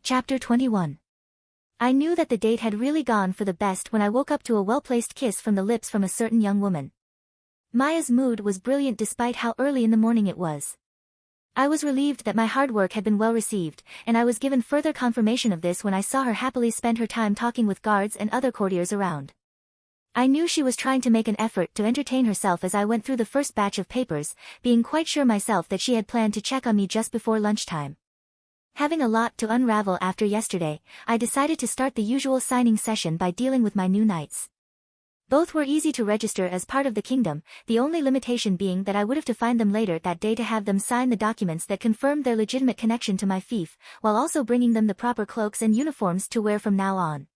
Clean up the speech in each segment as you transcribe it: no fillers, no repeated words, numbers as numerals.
Chapter 21. I knew that the date had really gone for the best when I woke up to a well-placed kiss from the lips from a certain young woman. Maya's mood was brilliant despite how early in the morning it was. I was relieved that my hard work had been well received, and I was given further confirmation of this when I saw her happily spend her time talking with guards and other courtiers around. I knew she was trying to make an effort to entertain herself as I went through the first batch of papers, being quite sure myself that she had planned to check on me just before lunchtime. Having a lot to unravel after yesterday, I decided to start the usual signing session by dealing with my new knights. Both were easy to register as part of the kingdom, the only limitation being that I would have to find them later that day to have them sign the documents that confirmed their legitimate connection to my fief, while also bringing them the proper cloaks and uniforms to wear from now on.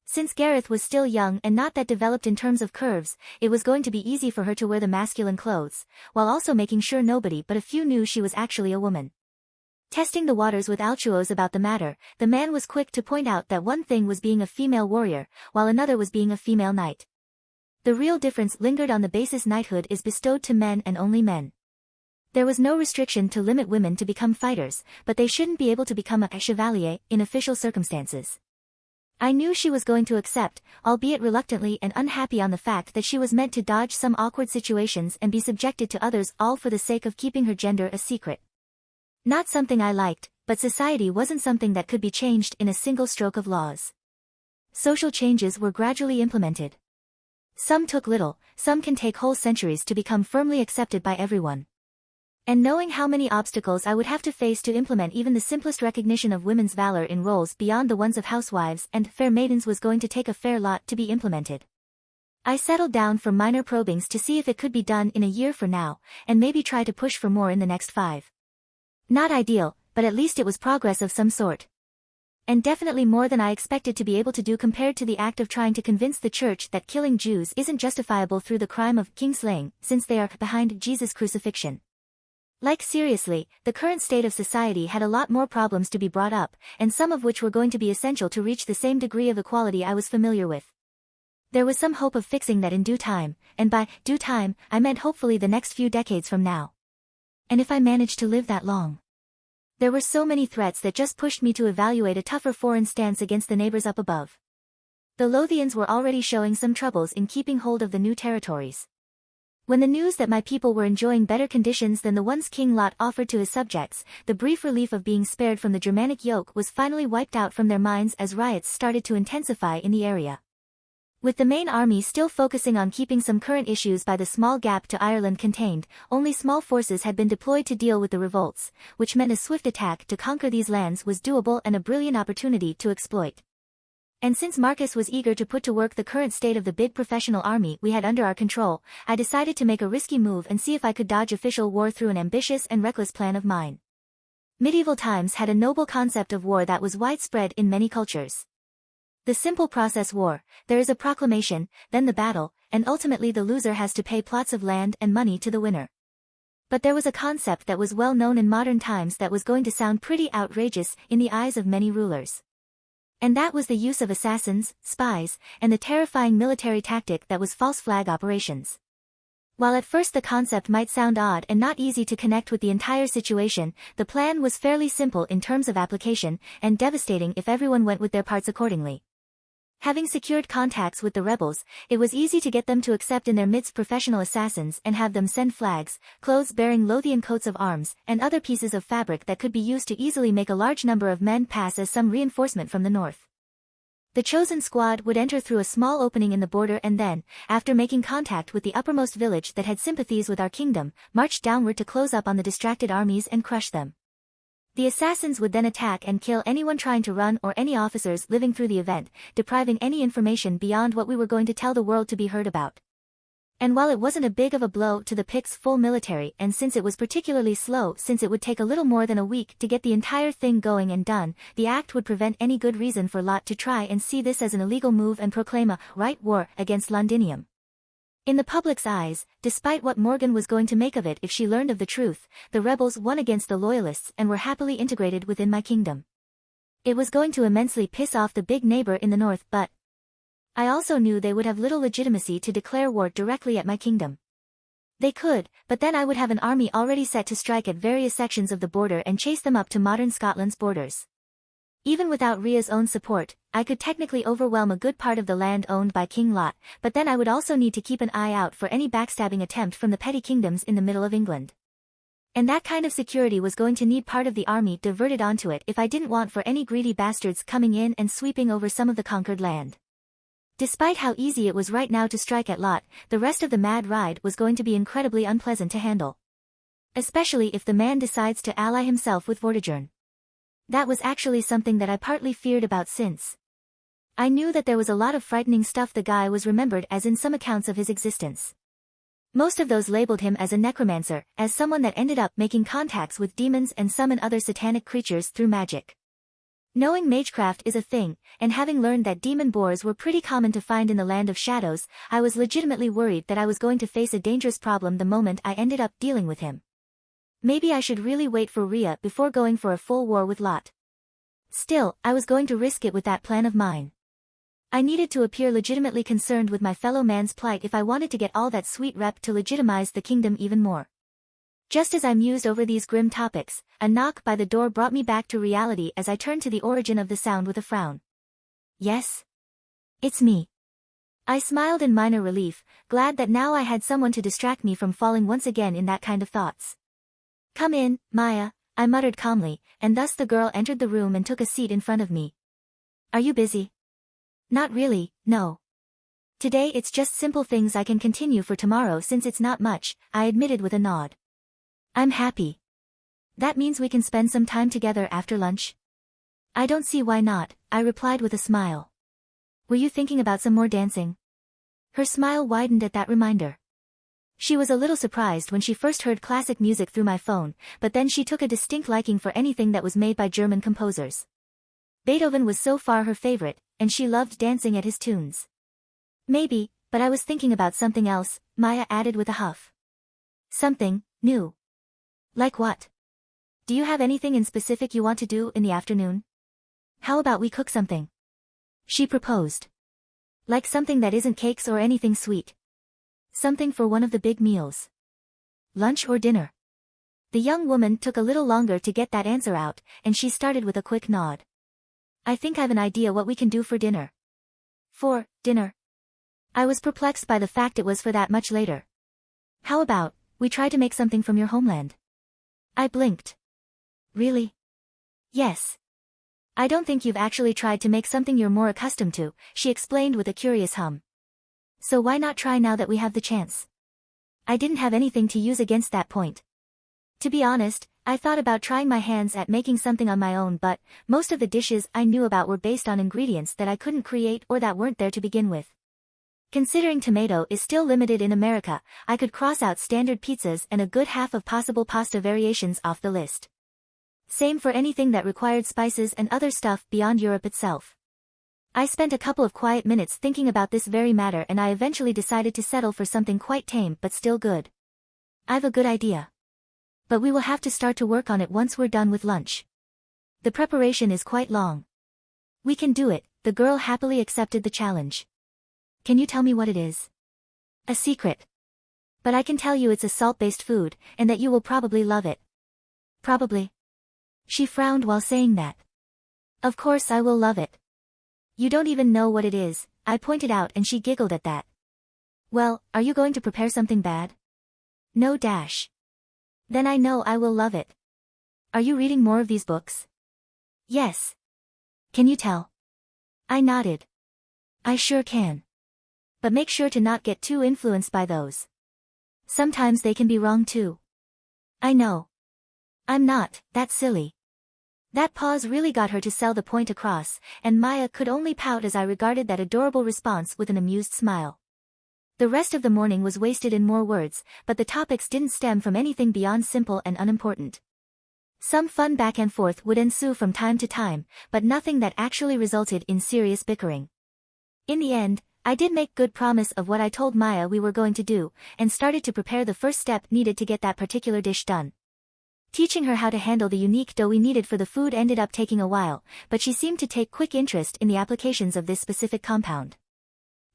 Since Gareth was still young and not that developed in terms of curves, it was going to be easy for her to wear the masculine clothes, while also making sure nobody but a few knew she was actually a woman. Testing the waters with Altuos about the matter, the man was quick to point out that one thing was being a female warrior, while another was being a female knight. The real difference lingered on the basis knighthood is bestowed to men and only men. There was no restriction to limit women to become fighters, but they shouldn't be able to become a chevalier in official circumstances. I knew she was going to accept, albeit reluctantly and unhappy on the fact that she was meant to dodge some awkward situations and be subjected to others all for the sake of keeping her gender a secret. Not something I liked, but society wasn't something that could be changed in a single stroke of laws. Social changes were gradually implemented. Some took little, some can take whole centuries to become firmly accepted by everyone. And knowing how many obstacles I would have to face to implement even the simplest recognition of women's valor in roles beyond the ones of housewives and fair maidens was going to take a fair lot to be implemented. I settled down for minor probings to see if it could be done in a year from now, and maybe try to push for more in the next 5. Not ideal, but at least it was progress of some sort. And definitely more than I expected to be able to do compared to the act of trying to convince the church that killing Jews isn't justifiable through the crime of kingslaying, since they are behind Jesus' crucifixion. Like seriously, the current state of society had a lot more problems to be brought up, and some of which were going to be essential to reach the same degree of equality I was familiar with. There was some hope of fixing that in due time, and by due time, I meant hopefully the next few decades from now. And if I managed to live that long. There were so many threats that just pushed me to evaluate a tougher foreign stance against the neighbors up above. The Lothians were already showing some troubles in keeping hold of the new territories. When the news that my people were enjoying better conditions than the ones King Lot offered to his subjects, the brief relief of being spared from the Germanic yoke was finally wiped out from their minds as riots started to intensify in the area. With the main army still focusing on keeping some current issues by the small gap to Ireland contained, only small forces had been deployed to deal with the revolts, which meant a swift attack to conquer these lands was doable and a brilliant opportunity to exploit. And since Marcus was eager to put to work the current state of the big professional army we had under our control, I decided to make a risky move and see if I could dodge official war through an ambitious and reckless plan of mine. Medieval times had a noble concept of war that was widespread in many cultures. The simple process war, there is a proclamation, then the battle, and ultimately the loser has to pay plots of land and money to the winner. But there was a concept that was well known in modern times that was going to sound pretty outrageous in the eyes of many rulers. And that was the use of assassins, spies, and the terrifying military tactic that was false flag operations. While at first the concept might sound odd and not easy to connect with the entire situation, the plan was fairly simple in terms of application, and devastating if everyone went with their parts accordingly. Having secured contacts with the rebels, it was easy to get them to accept in their midst professional assassins and have them send flags, clothes bearing Lothian coats of arms, and other pieces of fabric that could be used to easily make a large number of men pass as some reinforcement from the north. The chosen squad would enter through a small opening in the border and then, after making contact with the uppermost village that had sympathies with our kingdom, march downward to close up on the distracted armies and crush them. The assassins would then attack and kill anyone trying to run or any officers living through the event, depriving any information beyond what we were going to tell the world to be heard about. And while it wasn't a big of a blow to the PIC's full military and since it was particularly slow since it would take a little more than a week to get the entire thing going and done, the act would prevent any good reason for Lot to try and see this as an illegal move and proclaim a right war against Londinium. In the public's eyes, despite what Morgan was going to make of it if she learned of the truth, the rebels won against the loyalists and were happily integrated within my kingdom. It was going to immensely piss off the big neighbor in the north, but I also knew they would have little legitimacy to declare war directly at my kingdom. They could, but then I would have an army already set to strike at various sections of the border and chase them up to modern Scotland's borders. Even without Ria's own support, I could technically overwhelm a good part of the land owned by King Lot, but then I would also need to keep an eye out for any backstabbing attempt from the petty kingdoms in the middle of England. And that kind of security was going to need part of the army diverted onto it if I didn't want for any greedy bastards coming in and sweeping over some of the conquered land. Despite how easy it was right now to strike at Lot, the rest of the mad ride was going to be incredibly unpleasant to handle. Especially if the man decides to ally himself with Vortigern. That was actually something that I partly feared about since I knew that there was a lot of frightening stuff the guy was remembered as in some accounts of his existence. Most of those labeled him as a necromancer, as someone that ended up making contacts with demons and summon other satanic creatures through magic. Knowing magecraft is a thing, and having learned that demon boars were pretty common to find in the Land of Shadows, I was legitimately worried that I was going to face a dangerous problem the moment I ended up dealing with him. Maybe I should really wait for Ria before going for a full war with Lot. Still, I was going to risk it with that plan of mine. I needed to appear legitimately concerned with my fellow man's plight if I wanted to get all that sweet rep to legitimize the kingdom even more. Just as I mused over these grim topics, a knock by the door brought me back to reality as I turned to the origin of the sound with a frown. Yes? It's me. I smiled in minor relief, glad that now I had someone to distract me from falling once again in that kind of thoughts. Come in, Maya, I muttered calmly, and thus the girl entered the room and took a seat in front of me. Are you busy? Not really, no. Today it's just simple things I can continue for tomorrow since it's not much, I admitted with a nod. I'm happy. That means we can spend some time together after lunch? I don't see why not, I replied with a smile. Were you thinking about some more dancing? Her smile widened at that reminder. She was a little surprised when she first heard classic music through my phone, but then she took a distinct liking for anything that was made by German composers. Beethoven was so far her favorite, and she loved dancing at his tunes. Maybe, but I was thinking about something else, Maya added with a huff. Something new. Like what? Do you have anything in specific you want to do in the afternoon? How about we cook something? She proposed. Like something that isn't cakes or anything sweet. Something for one of the big meals. Lunch or dinner? The young woman took a little longer to get that answer out, and she started with a quick nod. I think I've an idea what we can do for dinner. For dinner? I was perplexed by the fact it was for that much later. How about, we try to make something from your homeland? I blinked. Really? Yes. I don't think you've actually tried to make something you're more accustomed to, she explained with a curious hum. So why not try now that we have the chance? I didn't have anything to use against that point. To be honest, I thought about trying my hands at making something on my own, but most of the dishes I knew about were based on ingredients that I couldn't create or that weren't there to begin with. Considering tomato is still limited in America, I could cross out standard pizzas and a good half of possible pasta variations off the list. Same for anything that required spices and other stuff beyond Europe itself. I spent a couple of quiet minutes thinking about this very matter and I eventually decided to settle for something quite tame but still good. I've a good idea. But we will have to start to work on it once we're done with lunch. The preparation is quite long. We can do it, the girl happily accepted the challenge. Can you tell me what it is? A secret. But I can tell you it's a salt-based food, and that you will probably love it. Probably. She frowned while saying that. Of course I will love it. You don't even know what it is, I pointed out and she giggled at that. Well, are you going to prepare something bad? No dash. Then I know I will love it. Are you reading more of these books? Yes. Can you tell? I nodded. I sure can. But make sure to not get too influenced by those. Sometimes they can be wrong too. I know. I'm not, that's silly. That pause really got her to sell the point across, and Maya could only pout as I regarded that adorable response with an amused smile. The rest of the morning was wasted in more words, but the topics didn't stem from anything beyond simple and unimportant. Some fun back and forth would ensue from time to time, but nothing that actually resulted in serious bickering. In the end, I did make good promise of what I told Maya we were going to do, and started to prepare the first step needed to get that particular dish done. Teaching her how to handle the unique dough we needed for the food ended up taking a while, but she seemed to take quick interest in the applications of this specific compound.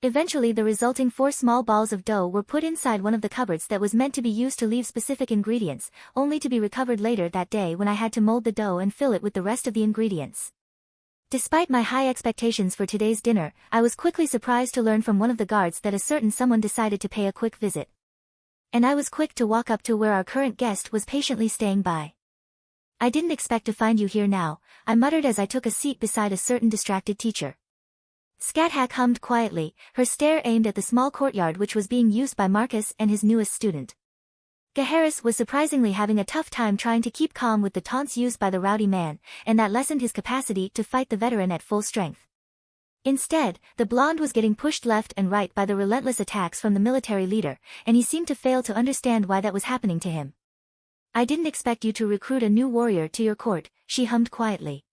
Eventually the resulting 4 small balls of dough were put inside one of the cupboards that was meant to be used to leave specific ingredients, only to be recovered later that day when I had to mold the dough and fill it with the rest of the ingredients. Despite my high expectations for today's dinner, I was quickly surprised to learn from one of the guards that a certain someone decided to pay a quick visit. And I was quick to walk up to where our current guest was patiently staying by. "I didn't expect to find you here now," I muttered as I took a seat beside a certain distracted teacher. Scat hummed quietly, her stare aimed at the small courtyard which was being used by Marcus and his newest student. Gaharis was surprisingly having a tough time trying to keep calm with the taunts used by the rowdy man, and that lessened his capacity to fight the veteran at full strength. Instead, the blonde was getting pushed left and right by the relentless attacks from the military leader, and he seemed to fail to understand why that was happening to him. "I didn't expect you to recruit a new warrior to your court," she hummed quietly.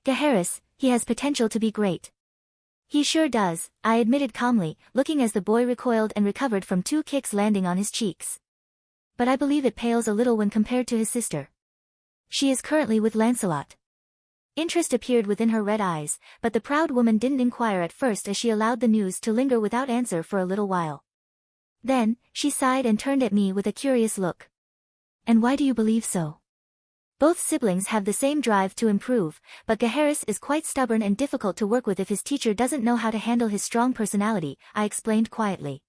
"Gaharis, he has potential to be great." "He sure does," I admitted calmly, looking as the boy recoiled and recovered from 2 kicks landing on his cheeks. "But I believe it pales a little when compared to his sister. She is currently with Lancelot." Interest appeared within her red eyes, but the proud woman didn't inquire at first as she allowed the news to linger without answer for a little while. Then, she sighed and turned at me with a curious look. "And why do you believe so?" "Both siblings have the same drive to improve, but Gaharis is quite stubborn and difficult to work with if his teacher doesn't know how to handle his strong personality," I explained quietly.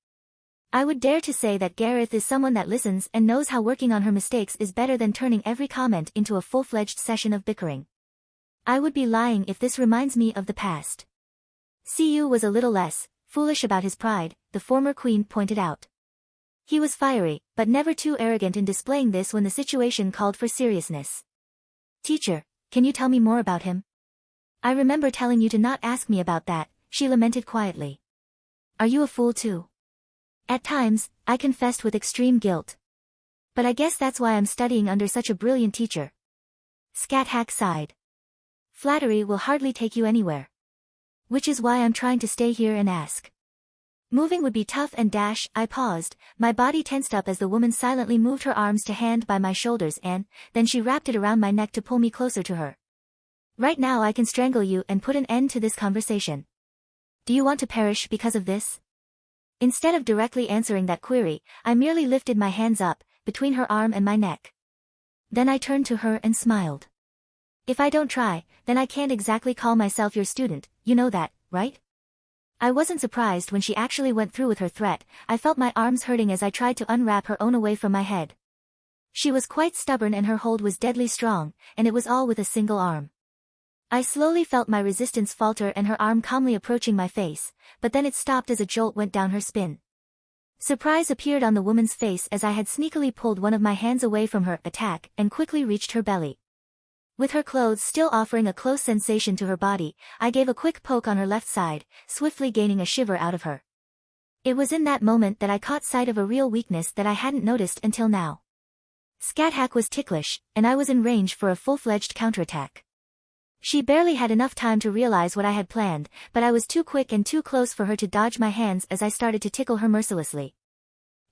"I would dare to say that Gareth is someone that listens and knows how working on her mistakes is better than turning every comment into a full-fledged session of bickering. I would be lying if this reminds me of the past." "Cu was a little less foolish about his pride," the former queen pointed out. "He was fiery, but never too arrogant in displaying this when the situation called for seriousness." "Teacher, can you tell me more about him?" "I remember telling you to not ask me about that," she lamented quietly. "Are you a fool too?" "At times," I confessed with extreme guilt. "But I guess that's why I'm studying under such a brilliant teacher." Scat sighed. "Flattery will hardly take you anywhere. Which is why I'm trying to stay here and ask." "Moving would be tough and I paused, my body tensed up as the woman silently moved her arms to hand by my shoulders and, then she wrapped it around my neck to pull me closer to her. "Right now I can strangle you and put an end to this conversation. Do you want to perish because of this?" Instead of directly answering that query, I merely lifted my hands up, between her arm and my neck. Then I turned to her and smiled. "If I don't try, then I can't exactly call myself your student, you know that, right?" I wasn't surprised when she actually went through with her threat. I felt my arms hurting as I tried to unwrap her own away from my head. She was quite stubborn and her hold was deadly strong, and it was all with a single arm. I slowly felt my resistance falter and her arm calmly approaching my face, but then it stopped as a jolt went down her spine. Surprise appeared on the woman's face as I had sneakily pulled one of my hands away from her attack and quickly reached her belly. With her clothes still offering a close sensation to her body, I gave a quick poke on her left side, swiftly gaining a shiver out of her. It was in that moment that I caught sight of a real weakness that I hadn't noticed until now. Scat was ticklish, and I was in range for a full-fledged counterattack. She barely had enough time to realize what I had planned, but I was too quick and too close for her to dodge my hands as I started to tickle her mercilessly.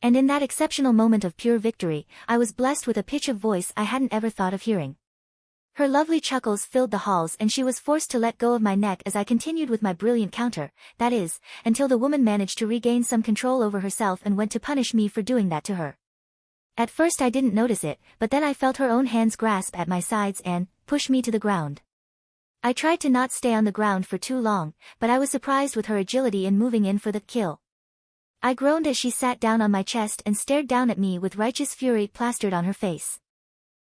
And in that exceptional moment of pure victory, I was blessed with a pitch of voice I hadn't ever thought of hearing. Her lovely chuckles filled the halls and she was forced to let go of my neck as I continued with my brilliant counter, that is, until the woman managed to regain some control over herself and went to punish me for doing that to her. At first I didn't notice it, but then I felt her own hands grasp at my sides and push me to the ground. I tried to not stay on the ground for too long, but I was surprised with her agility in moving in for the kill. I groaned as she sat down on my chest and stared down at me with righteous fury plastered on her face.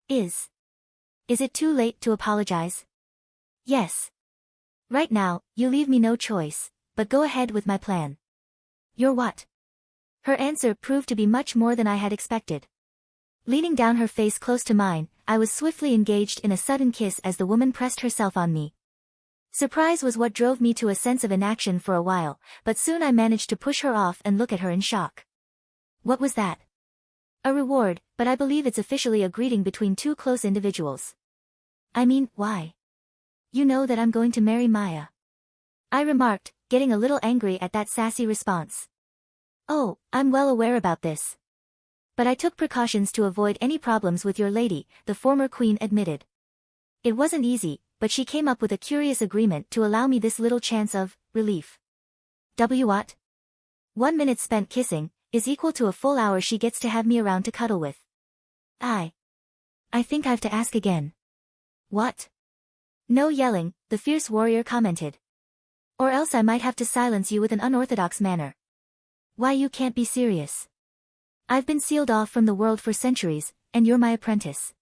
Is it too late to apologize?" "Yes. Right now, you leave me no choice, but go ahead with my plan." "Your what?" Her answer proved to be much more than I had expected. Leaning down her face close to mine, I was swiftly engaged in a sudden kiss as the woman pressed herself on me. Surprise was what drove me to a sense of inaction for a while, but soon I managed to push her off and look at her in shock. "What was that?" "A reward, but I believe it's officially a greeting between two close individuals." "I mean, why?" "You know that I'm going to marry Maya," I remarked, getting a little angry at that sassy response. "Oh, I'm well aware about this. But I took precautions to avoid any problems with your lady," the former queen admitted. "It wasn't easy, but she came up with a curious agreement to allow me this little chance of relief." What? 1 minute spent kissing is equal to a full hour she gets to have me around to cuddle with. I think I have to ask again. What? No yelling, the fierce warrior commented. Or else I might have to silence you with an unorthodox manner. Why, you can't be serious. I've been sealed off from the world for centuries, and you're my apprentice.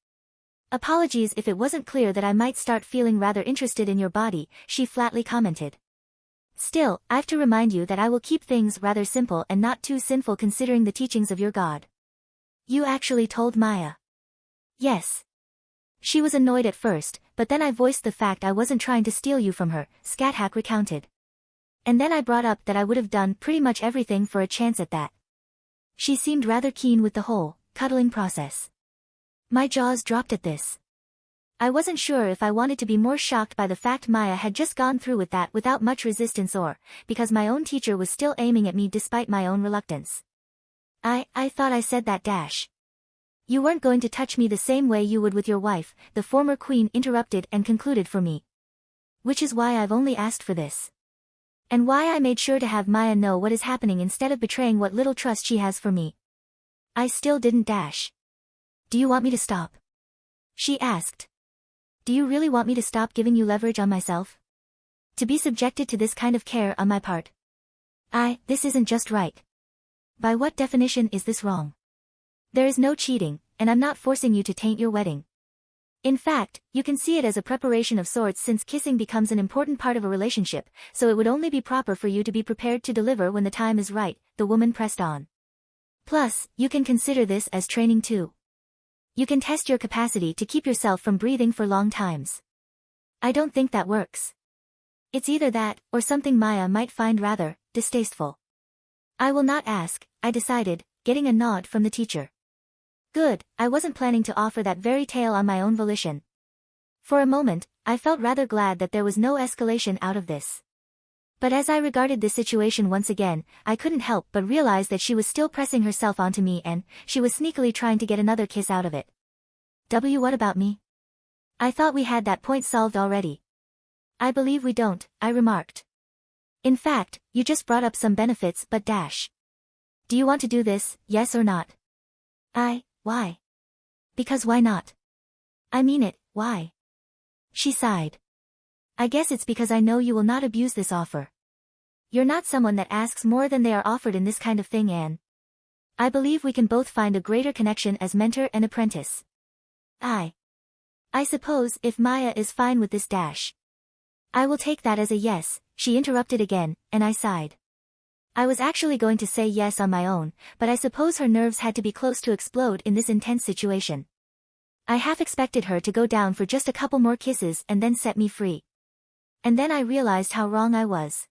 Apologies if it wasn't clear that I might start feeling rather interested in your body, she flatly commented. Still, I've to remind you that I will keep things rather simple and not too sinful considering the teachings of your god. You actually told Maya? Yes. She was annoyed at first, but then I voiced the fact I wasn't trying to steal you from her, Scathach recounted. And then I brought up that I would have done pretty much everything for a chance at that. She seemed rather keen with the whole cuddling process. My jaws dropped at this. I wasn't sure if I wanted to be more shocked by the fact Maya had just gone through with that without much resistance or, because my own teacher was still aiming at me despite my own reluctance. I thought I said that dash. You weren't going to touch me the same way you would with your wife, the former queen interrupted and concluded for me. Which is why I've only asked for this. And why I made sure to have Maya know what is happening instead of betraying what little trust she has for me. I still didn't dash. Do you want me to stop? She asked. Do you really want me to stop giving you leverage on myself? To be subjected to this kind of care on my part? This isn't just right. By what definition is this wrong? There is no cheating, and I'm not forcing you to taint your wedding. In fact, you can see it as a preparation of sorts since kissing becomes an important part of a relationship, so it would only be proper for you to be prepared to deliver when the time is right, the woman pressed on. Plus, you can consider this as training too. You can test your capacity to keep yourself from breathing for long times. I don't think that works. It's either that, or something Maya might find rather distasteful. I will not ask, I decided, getting a nod from the teacher. Good, I wasn't planning to offer that very tale on my own volition. For a moment, I felt rather glad that there was no escalation out of this. But as I regarded this situation once again, I couldn't help but realize that she was still pressing herself onto me and she was sneakily trying to get another kiss out of it. What about me? I thought we had that point solved already. I believe we don't, I remarked. In fact, you just brought up some benefits but dash. Do you want to do this, yes or not? Why? Because why not? I mean it, why? She sighed. I guess it's because I know you will not abuse this offer. You're not someone that asks more than they are offered in this kind of thing, Anne. I believe we can both find a greater connection as mentor and apprentice. I suppose if Maya is fine with this dash. I will take that as a yes, she interrupted again, and I sighed. I was actually going to say yes on my own, but I suppose her nerves had to be close to explode in this intense situation. I half expected her to go down for just a couple more kisses and then set me free. And then I realized how wrong I was.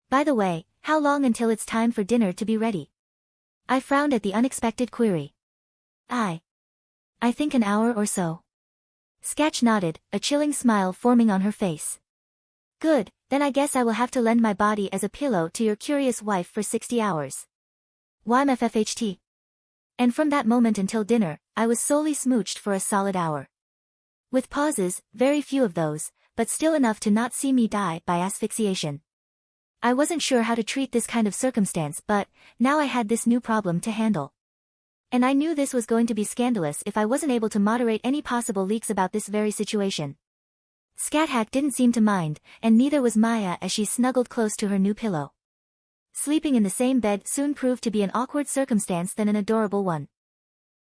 By the way, how long until it's time for dinner to be ready? I frowned at the unexpected query. I think an hour or so. Sketch nodded, a chilling smile forming on her face. Good, then I guess I will have to lend my body as a pillow to your curious wife for 60 hours. YMFFHT. And from that moment until dinner, I was solely smooched for a solid hour. With pauses, very few of those, but still enough to not see me die by asphyxiation. I wasn't sure how to treat this kind of circumstance, but now I had this new problem to handle. And I knew this was going to be scandalous if I wasn't able to moderate any possible leaks about this very situation. Scathach didn't seem to mind, and neither was Maya as she snuggled close to her new pillow. Sleeping in the same bed soon proved to be an awkward circumstance than an adorable one.